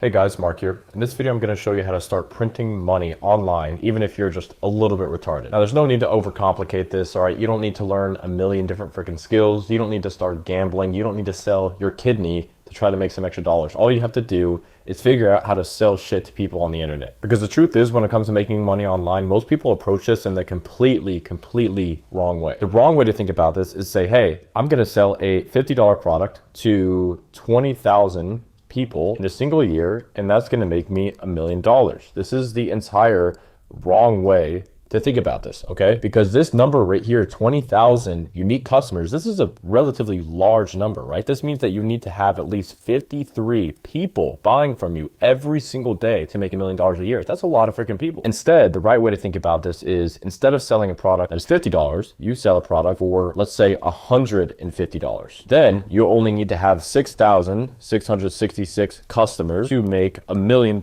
Hey guys, Mark here. In this video, I'm going to show you how to start printing money online, even if you're just a little bit retarded. Now, there's no need to overcomplicate this, all right? You don't need to learn a million different freaking skills. You don't need to start gambling. You don't need to sell your kidney to try to make some extra dollars. All you have to do is figure out how to sell shit to people on the internet. Because the truth is, when it comes to making money online, most people approach this in the completely wrong way. The wrong way to think about this is say, hey, I'm going to sell a $50 product to 20,000 people in a single year, and that's going to make me $1 million. This is the entire wrong way to think about this, okay? Because this number right here, 20,000 unique customers, this is a relatively large number, right? This means that you need to have at least 53 people buying from you every single day to make $1 million a year. That's a lot of freaking people. Instead, the right way to think about this is, instead of selling a product that is $50, you sell a product for, let's say, $150. Then you only need to have 6,666 customers to make $1 million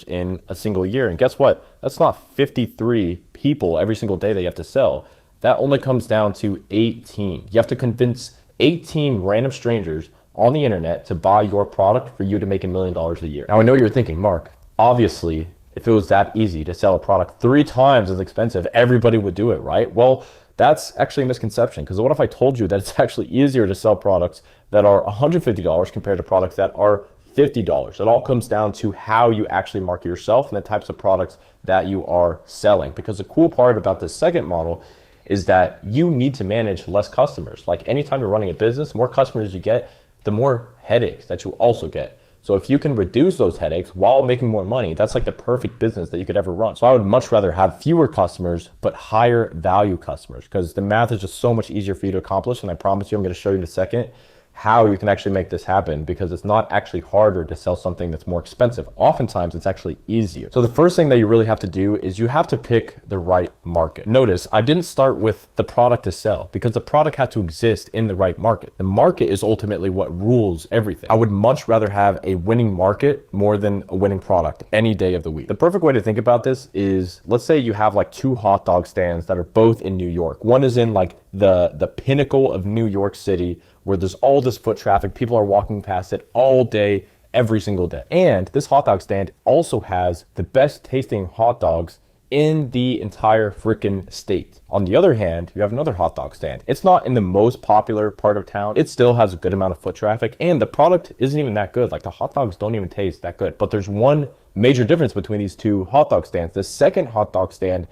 in a single year. And guess what? That's not 53 people every single day that you have to sell. That only comes down to 18. You have to convince 18 random strangers on the internet to buy your product for you to make $1 million a year. Now, I know you're thinking, Mark, obviously, if it was that easy to sell a product 3 times as expensive, everybody would do it, right? Well, that's actually a misconception, because what if I told you that it's actually easier to sell products that are $150 compared to products that are $50? It all comes down to how you actually market yourself and the types of products that you are selling. Because the cool part about this second model is that you need to manage less customers. Like, anytime you're running a business, the more customers you get, the more headaches that you also get. So if you can reduce those headaches while making more money, that's like the perfect business that you could ever run. So I would much rather have fewer customers, but higher value customers, because the math is just so much easier for you to accomplish. And I promise you, I'm going to show you in a second how you can actually make this happen, because it's not actually harder to sell something that's more expensive. Oftentimes it's actually easier. So the first thing that you really have to do is you have to pick the right market. Notice I didn't start with the product to sell, because the product had to exist in the right market. The market is ultimately what rules everything. I would much rather have a winning market more than a winning product any day of the week. The perfect way to think about this is, let's say you have like 2 hot dog stands that are both in New York. One is in like the pinnacle of New York City, where there's all this foot traffic. People are walking past it all day, every single day. And this hot dog stand also has the best tasting hot dogs in the entire freaking state. On the other hand, you have another hot dog stand. It's not in the most popular part of town. It still has a good amount of foot traffic, and the product isn't even that good. Like, the hot dogs don't even taste that good. But there's one major difference between these 2 hot dog stands. The second hot dog stand,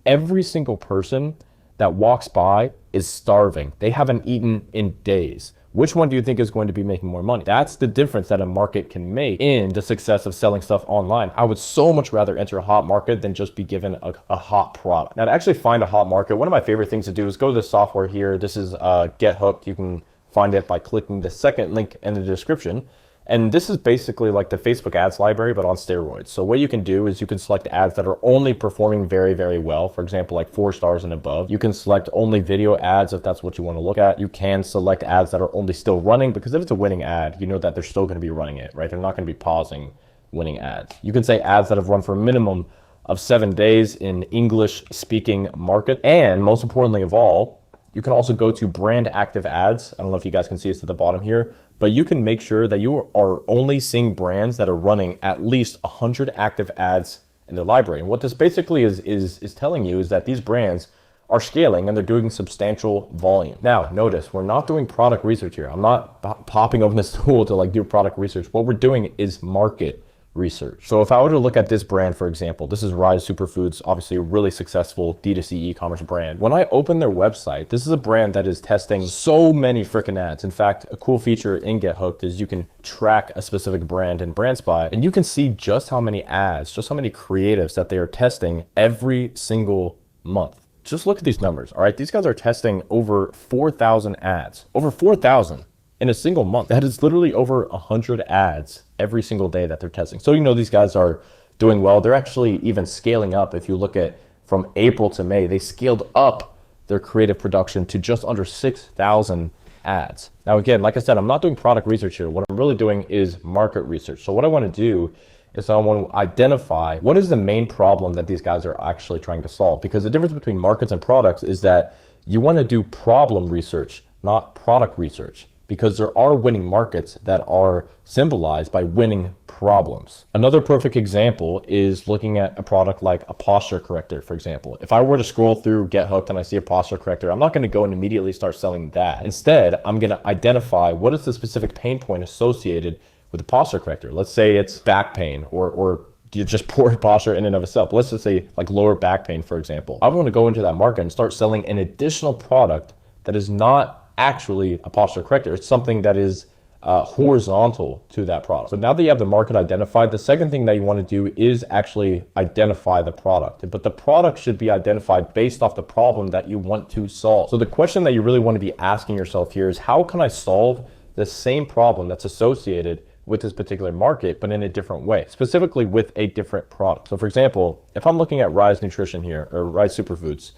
every single person that walks by is starving. They haven't eaten in days. Which one do you think is going to be making more money? That's the difference that a market can make in the success of selling stuff online. I would so much rather enter a hot market than just be given a hot product. Now, to actually find a hot market, one of my favorite things to do is go to the software here. This is Get Hooked. You can find it by clicking the second link in the description. And this is basically like the Facebook ads library, but on steroids. So what you can do is you can select ads that are only performing very well. For example, like 4 stars and above. You can select only video ads if that's what you want to look at. You can select ads that are only still running, because if it's a winning ad, you know that they're still going to be running it, right? They're not going to be pausing winning ads. You can say ads that have run for a minimum of 7 days in English speaking market. And most importantly of all, you can also go to brand active ads. I don't know if you guys can see this at the bottom here, but you can make sure that you are only seeing brands that are running at least 100 active ads in their library. And what this basically is telling you is that these brands are scaling and they're doing substantial volume. Now, notice we're not doing product research here. I'm not popping open this tool to like do product research. What we're doing is market research. So if I were to look at this brand, for example, this is Rise Superfoods, obviously a really successful D2C e-commerce brand. When I open their website, this is a brand that is testing so many freaking ads. In fact, a cool feature in Get Hooked is you can track a specific brand in BrandSpy, and you can see just how many ads, just how many creatives that they are testing every single month. Just look at these numbers, all right? These guys are testing over 4,000 ads, over 4,000 in a single month. That is literally over 100 ads every single day that they're testing. So, you know, these guys are doing well. They're actually even scaling up. If you look at from April to May, they scaled up their creative production to just under 6,000 ads. Now, again, like I said, I'm not doing product research here. What I'm really doing is market research. So what I want to do is I want to identify what is the main problem that these guys are actually trying to solve. Because the difference between markets and products is that you want to do problem research, not product research. because there are winning markets that are symbolized by winning problems. Another perfect example is looking at a product like a posture corrector, for example. If I were to scroll through Get Hooked and I see a posture corrector, I'm not going to go and immediately start selling that. Instead, I'm going to identify what is the specific pain point associated with the posture corrector. Let's say it's back pain or just poor posture in and of itself. Let's just say like lower back pain, for example. I want to go into that market and start selling an additional product that is not actually a posture corrector. It's something that is horizontal to that product. So now that you have the market identified, the second thing that you want to do is actually identify the product. But the product should be identified based off the problem that you want to solve. So the question that you really want to be asking yourself here is, how can I solve the same problem that's associated with this particular market, but in a different way, specifically with a different product? So for example, if I'm looking at Rise Nutrition here, or Rise Superfoods,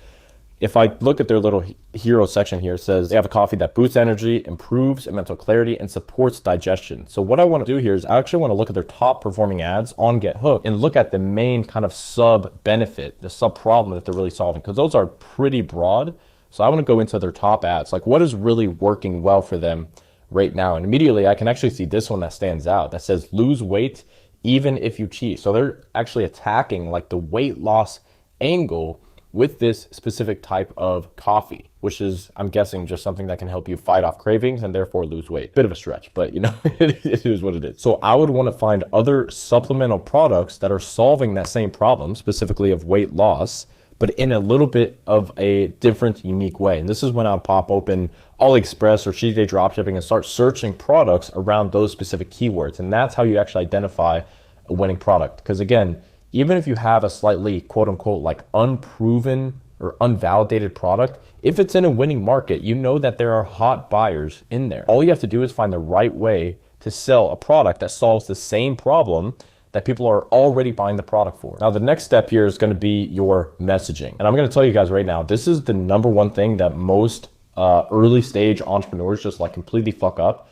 if I look at their little hero section here, it says they have a coffee that boosts energy, improves mental clarity, and supports digestion. So what I want to do here is I actually want to look at their top performing ads on Get Hooked and look at the main kind of sub benefit, the sub problem that they're really solving, because those are pretty broad. So I want to go into their top ads, like what is really working well for them right now. And immediately I can actually see this one that stands out that says lose weight even if you cheat. So they're actually attacking like the weight loss angle with this specific type of coffee, which is, I'm guessing, just something that can help you fight off cravings and therefore lose weight. Bit of a stretch, but you know, it is what it is. So I would want to find other supplemental products that are solving that same problem, specifically of weight loss, but in a little bit of a different, unique way. And this is when I'll pop open AliExpress or CJ Dropshipping and start searching products around those specific keywords. And that's how you actually identify a winning product. Because again, even if you have a slightly quote unquote like unproven or unvalidated product, if it's in a winning market, you know that there are hot buyers in there. All you have to do is find the right way to sell a product that solves the same problem that people are already buying the product for. Now, the next step here is gonna be your messaging. And I'm gonna tell you guys right now, this is the number one thing that most early stage entrepreneurs just like completely fuck up.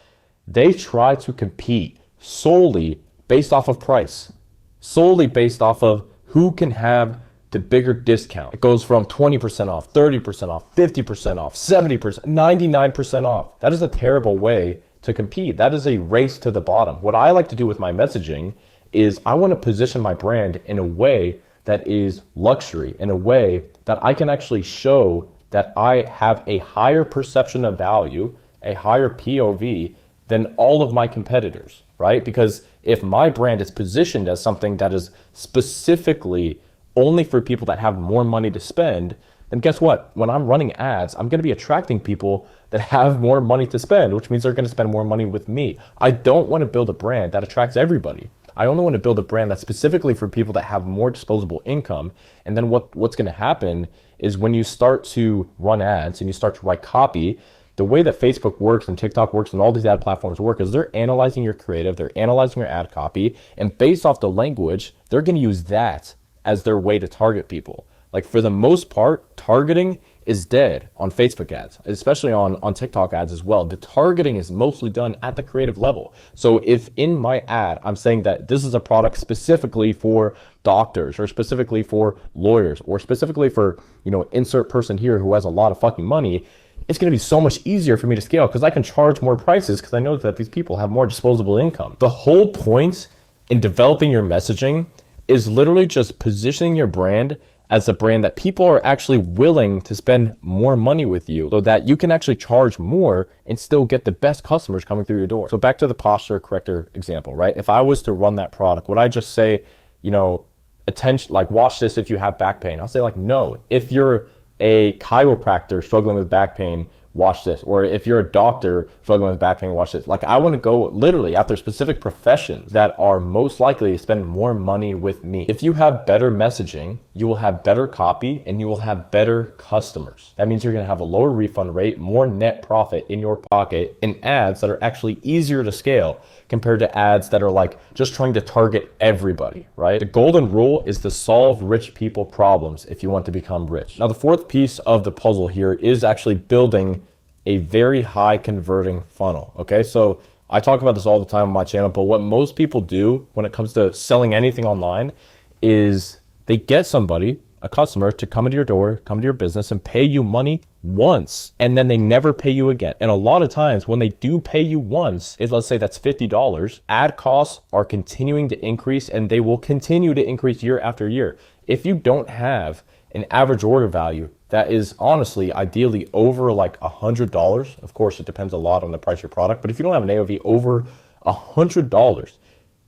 They try to compete solely based off of price, solely based off of who can have the bigger discount. It goes from 20% off, 30% off, 50% off, 70%, 99% off. That is a terrible way to compete. That is a race to the bottom. What I like to do with my messaging is I want to position my brand in a way that is luxury, in a way that I can actually show that I have a higher perception of value, a higher POV than all of my competitors, right? Because if my brand is positioned as something that is specifically only for people that have more money to spend, then guess what? When I'm running ads, I'm going to be attracting people that have more money to spend, which means they're going to spend more money with me. I don't want to build a brand that attracts everybody. I only want to build a brand that's specifically for people that have more disposable income. And then what's going to happen is when you start to run ads and you start to write copy, the way that Facebook works and TikTok works and all these ad platforms work is they're analyzing your creative, they're analyzing your ad copy, and based off the language, they're going to use that as their way to target people. Like for the most part, targeting is dead on Facebook ads, especially on TikTok ads as well. The targeting is mostly done at the creative level. So if in my ad, I'm saying that this is a product specifically for doctors or specifically for lawyers or specifically for, you know, insert person here who has a lot of fucking money, it's going to be so much easier for me to scale because I can charge more prices because I know that these people have more disposable income. The whole point in developing your messaging is literally just positioning your brand as a brand that people are actually willing to spend more money with you so that you can actually charge more and still get the best customers coming through your door. So back to the posture corrector example, right? If I was to run that product, would I just say, you know, attention, like watch this if you have back pain? I'll say like, no. If you're a chiropractor struggling with back pain, watch this. Or if you're a doctor struggling with back pain, watch this. Like I want to go literally after specific professions that are most likely to spend more money with me. If you have better messaging, you will have better copy and you will have better customers. That means you're going to have a lower refund rate, more net profit in your pocket, and ads that are actually easier to scale compared to ads that are like just trying to target everybody, right? The golden rule is to solve rich people problems if you want to become rich. Now, the fourth piece of the puzzle here is actually building a very high converting funnel, okay? So I talk about this all the time on my channel, but what most people do when it comes to selling anything online is they get somebody a customer to come into your door, come to your business and pay you money once, and then they never pay you again. And a lot of times when they do pay you once, let's say that's $50, ad costs are continuing to increase and they will continue to increase year after year. If you don't have an average order value that is honestly ideally over like $100, of course it depends a lot on the price of your product, but if you don't have an AOV over $100,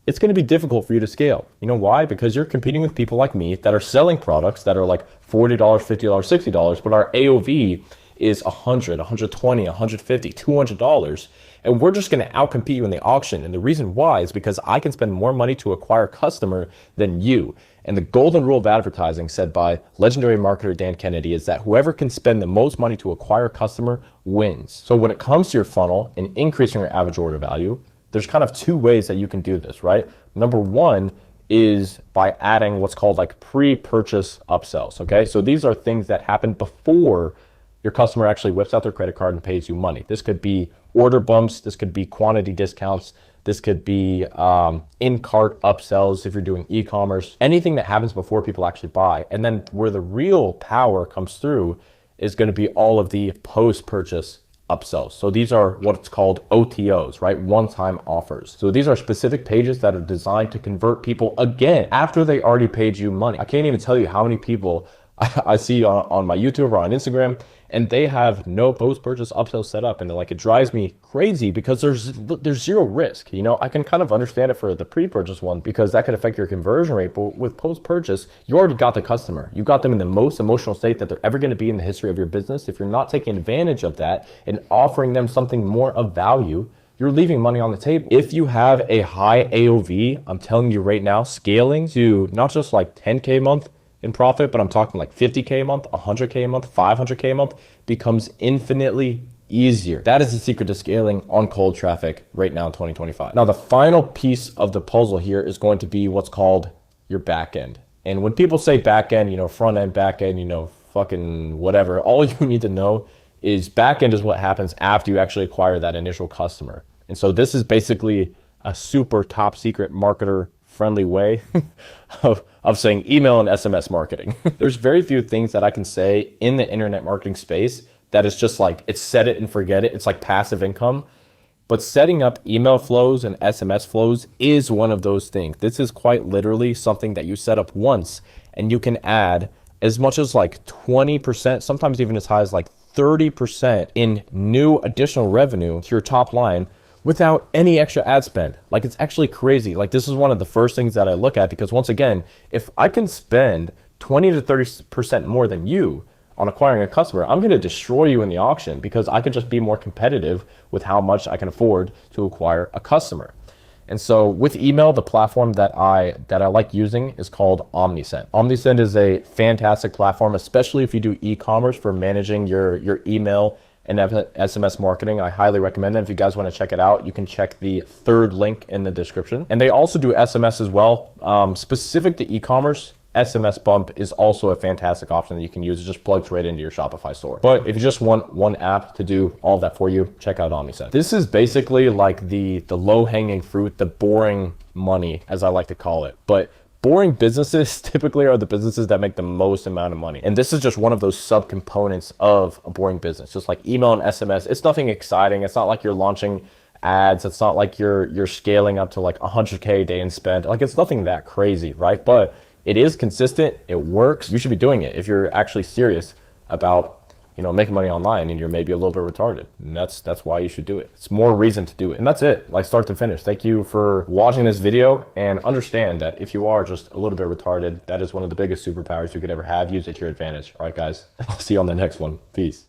it's going to be difficult for you to scale. You know why? Because you're competing with people like me that are selling products that are like $40, $50, $60, but our AOV is $100, $120, $150, $200, and we're just going to outcompete you in the auction. And the reason why is because I can spend more money to acquire a customer than you. And the golden rule of advertising, said by legendary marketer Dan Kennedy, is that whoever can spend the most money to acquire a customer wins. So when it comes to your funnel and increasing your average order value, there's kind of two ways that you can do this, right? Number one is by adding what's called like pre-purchase upsells, okay? So these are things that happen before your customer actually whips out their credit card and pays you money. This could be order bumps, this could be quantity discounts, this could be in-cart upsells if you're doing e-commerce, anything that happens before people actually buy. And then where the real power comes through is gonna be all of the post-purchase upsells. So these are what's called OTOs, right? One-time offers. So these are specific pages that are designed to convert people again after they already paid you money. I can't even tell you how many people I see on my YouTube or on Instagram, and they have no post-purchase upsell set up, and like it drives me crazy because there's zero risk. You know, I can kind of understand it for the pre-purchase one because that could affect your conversion rate, but with post-purchase, you already got the customer. You got them in the most emotional state that they're ever going to be in the history of your business. If you're not taking advantage of that and offering them something more of value, you're leaving money on the table. If you have a high AOV, I'm telling you right now, scaling to not just like 10K a month in profit, but I'm talking like 50K a month, 100K a month, 500K a month becomes infinitely easier. That is the secret to scaling on cold traffic right now in 2025. Now, the final piece of the puzzle here is going to be what's called your back end. And when people say back end, you know, front end, back end, you know, fucking whatever, all you need to know is back end is what happens after you actually acquire that initial customer. And so this is basically a super top secret marketer friendly way of saying email and SMS marketing. There's very few things that I can say in the internet marketing space that is just like, it's set it and forget it. It's like passive income. But setting up email flows and SMS flows is one of those things. This is quite literally something that you set up once and you can add as much as like 20%, sometimes even as high as like 30% in new additional revenue to your top line without any extra ad spend. Like, it's actually crazy. Like, this is one of the first things that I look at because once again, if I can spend 20 to 30% more than you on acquiring a customer, I'm gonna destroy you in the auction because I can just be more competitive with how much I can afford to acquire a customer. And so with email, the platform that I like using is called Omnisend. Omnisend is a fantastic platform, especially if you do e-commerce for managing your email and SMS marketing. I highly recommend it. If you guys want to check it out, you can check the third link in the description. And they also do SMS as well. Specific to e-commerce, SMS Bump is also a fantastic option that you can use. It just plugs right into your Shopify store. But if you just want one app to do all of that for you, check out Omnisend. This is basically like the low-hanging fruit, the boring money, as I like to call it. But boring businesses typically are the businesses that make the most amount of money. And this is just one of those subcomponents of a boring business. Just like email and SMS, it's nothing exciting. It's not like you're launching ads. It's not like you're scaling up to like 100K a day in spend. Like, it's nothing that crazy, right? But it is consistent. It works. You should be doing it if you're actually serious about, you know, making money online and you're maybe a little bit retarded. And that's why you should do it. It's more reason to do it. And that's it, like start to finish. Thank you for watching this video, and understand that if you are just a little bit retarded, that is one of the biggest superpowers you could ever have. Use it to your advantage. All right, guys, I'll see you on the next one. Peace.